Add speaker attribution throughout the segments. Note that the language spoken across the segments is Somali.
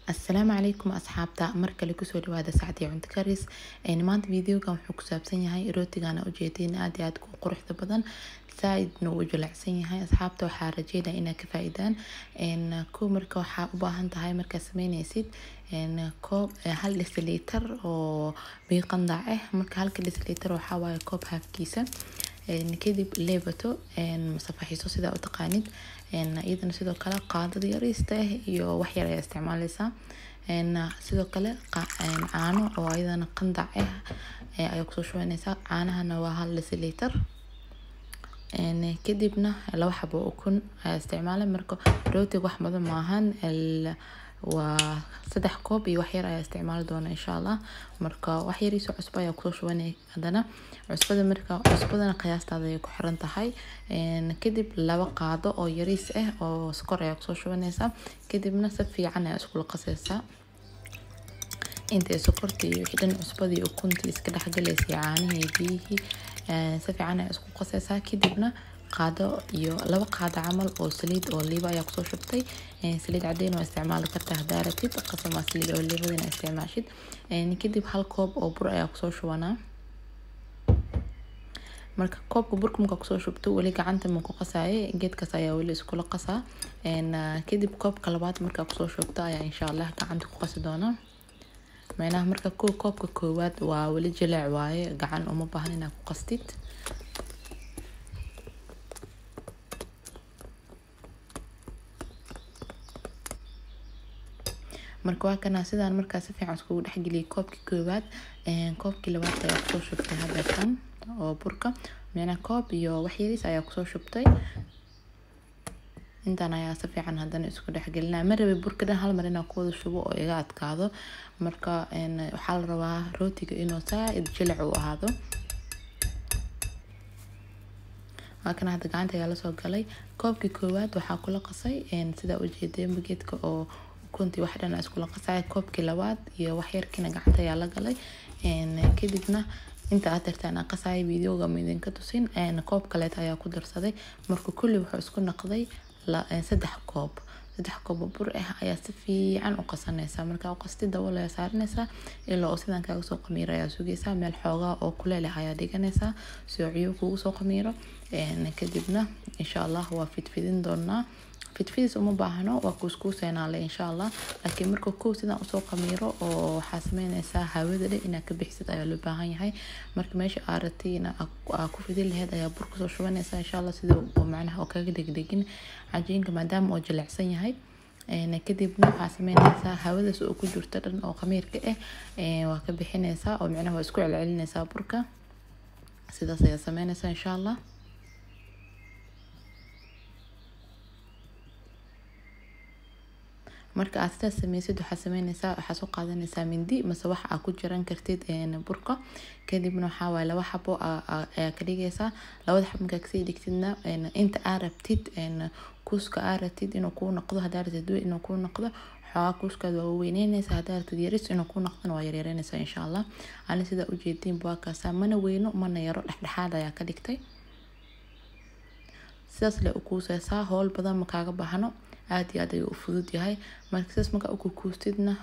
Speaker 1: السلام عليكم أصحابتا marka la kusoo dhawaada saacadii cunto karis maanta videogan wuxuu ku saabsan yahay rootigan oo ujeedin aad iyo aad ku quruxda badan saaidna uu jilicsan yahay asxaabta waxaa rajeynaa inaad ka faa'iidaan ko marka waxaa u baahan tahay marka sameynaysid koob 1 deciliter oo biyo qandac ah marka 1 deciliter waxa waaye koob halfkiisa kadib leebato masafaxiiso sida u taqaanid iyadana sidoo kale qaadada yariista ah iyo wax yar ay isticmaalaysaa sidoo kale caano oo iyadana qandac ah ayaa ku soo shubanaysaa caanahana waa 1 deciliter kadibna laba xabo ukun ayaa isticmaalay marka rootiga wax badan ma ahan waa 3 koob iyo wax yar ayaa isticmaali doona insha Allah marka wax yariiso cusbo ayaa ku shubanay hadana cusbadana qiyaastaada ay ku xiran tahay kadib laba qaado oo yariis ah oo sonkor ayaa ku shubanaysaa kadibna si fiican ayaa isku qasaysaa inta sokorta iyo wixii cusbada iyo ukunta iska dhaxgalaysa caanihii biyihii si fiican ayaa isku qasaysaa kadibna qaado iyo laba qaado camal oo saliid oo liiba ayaa ku shubtay saliid cadeyn oo isticmaali kartaa hadaa rabtid qasama saliid oo liibadina isticmaashid kadib 1 koob oo bur ayaa ku soo shubanaa marka koobka burka marka ku soo shubto wali gacanta ma ku qasaaye geedkaas ayaa wali isku la qasaa kadib koobka labaad marka ku soo shubto ayaa insha Allah gacanta ku qasi doona meelaha marka koobka koowaad waa wali jilaac waaye gacan uma baahan inaad ku qastid marka waa kana sidaan marka si fiican isku dhaxgeliyay koobka koowaad koobka labaad ayaa ku soo shubtay hadda oo burka meena koob iyo wax yariis ayaa ku soo shubtay intaan ayaa si fiican hadana isku dhaxgelinaa marba burka dhan hal mar inaan ku wada shubo oo iga adkaado marka waxa la rabaa rootiga inuu saaid jilc u ahaado marka hadda gacanta ayaa la soo galay koobka koowaad waxa kula qasay sida u jeedeen bageedka oo kunti wax dhan isku la qasay koobka labaad iyo wax yarkina gacanta ayaa la galay kadibna inta aad tartaan qasay videoga midin ka tusin koob kale ayaa ku darsaday marka kulli wuxuu isku noqday 3 koob bur ah ayaa si fiican u qasanaysaa marka u qastid dabool ayaa saaranaysaa ilaa oo sidan kaaga soo qamiiro ayaa sugaysaa meel xoogaa oo kuleel ah ayaa dhiganaysaa si uu kugu soo qamiiro kadibna insha Allah waa fidfidin doonaa fidfidis uma baahno waa kuskuuseenaale insha Allah laakiin marka ku sidan u soo qamiiro oo waxa sameynaysaa hawada inaad ka bixisid ayaa loo baahan yahay marka meesha aaratiina ku fidin lahayd ayaa bur ku soo shubanaysaa insha Allah sidoo oo macnaha oo kaga degdegin cajiinka maadaama oo jilicsan yahay kadibna waxa sameynaysaa hawadaas oo ku jirto dhan oo qamiirka waa ka bixinaysaa oo macnaha waa isku celcelinaysaa burka sidaas ayaa sameynaysaa insha Allah marka aad sidaas sameysid waxa sameynaysaa waxa soo qaadanaysaa mindi mase wax aad ku jiran kartid burka kadibna waxa waa laba xabo ayaa ka dhigaysaa labada xabo marka kasii dhigtidna inta aad rabtid kuuska aad rabtid inuu ku noqdo hadaa rabtid inuu ku noqdo xoogaa kuuskaada waa weyneynaysaa hadaa rabtid yaris inuu ku noqdona waa yareynaysaa insha Allah ani sida u jeedin baa kaasa mana weyno mana yaro dhexdhexaad ayaa ka dhigtay sidaas la u kuusaysaa howl badan ma kaaga baahno aad iyo aad ayuu u fudud yahay marka sidaas marka ku kuustidna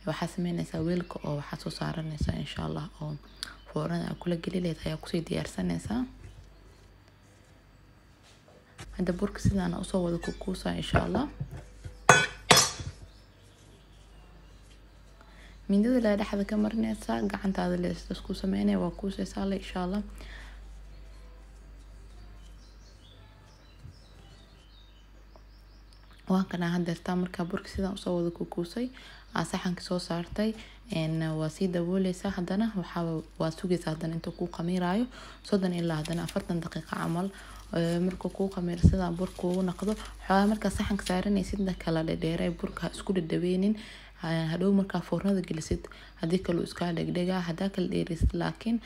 Speaker 1: waxa sameynaysaa weelka oo waxa soo saaranaysaa insha Allah oo foornada kula gelileed ayaa ku sii diyaarsanaysaa hadda burka sidaan u soo wada ku kuusaa insha Allah mindida la dhaxda ka marinaysaa gacantaada la isku sameynay waa kuusaysaa insha Allah waan kana hadeertaa marka burka sidaan usoo wada ku kuusay saxanka soo saartay waa sii daboolaysaa hadana waa sugaysaa hadana inta ku qamiiraayo 30 ilaa hadana 40 daqiiqo camal marka ku qamiir sidaan burka uu noqdo xoogaa marka saxanka saaranaysid kala dheeray burka isku dhadhaweenin hadhow marka foornada gelisid hadii kale iska dhagdhaga hadaa kala dheerisid laakiin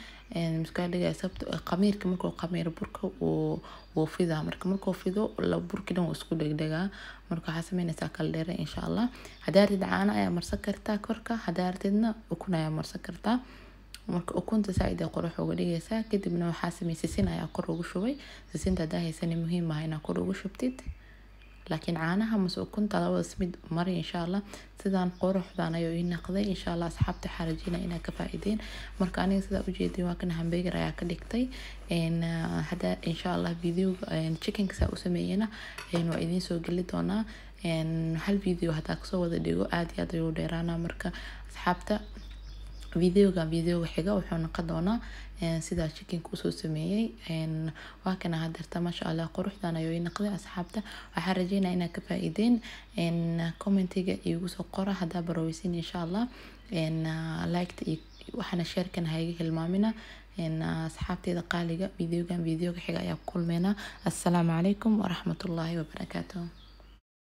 Speaker 1: iska dhagay sabto qamiirka markuu qamiir burka uu fidaa markuu fido la burka dhan isku dhagdhaga marka waxa sameynaysaa kala dheeray insha Allah hadaa rid caana ayaa marsan kartaa korka hadaa ridna ukun ayaa marsan kartaa marka ukunta saaid ay qurux uga dhigaysaa kadibna waxa sameeyay sisin ayaa kor ugu shubay sisinta hadaa haysan muhiim ah inaad kor ugu shubtid laakiin caanaha mase ukunta labada smid mari insha Allah sidaan quruxdan ayuu ii noqday insha Allah asxaabta xarajina inaa ka faa'iideen marka aniga sida u jeedin waa kan hamburger ayaa ka dhigtay hada insha Allah video chicken ka u sameeyana waa idin soo gali doonaa hal video hada ka soo wada dhigo aad iyo aad ayuu dheeraana marka asxaabta videoga xiga wuxuu noqon doonaa sida chicken ku soo sameeyay waa kana hadarta ma sha Allah quruxdan ayuu ii noqday asxaabta waxa rajeynaa inaad ka faa'iideen commentiga igu soo qora hada baroweysin insha Allah like waxana share kan hayga hilmaamina asxaabteeda qaaliga videoga xiga ayaa kulmeena assalaamu calaykum wa rahmatullaahi wa barakaatuh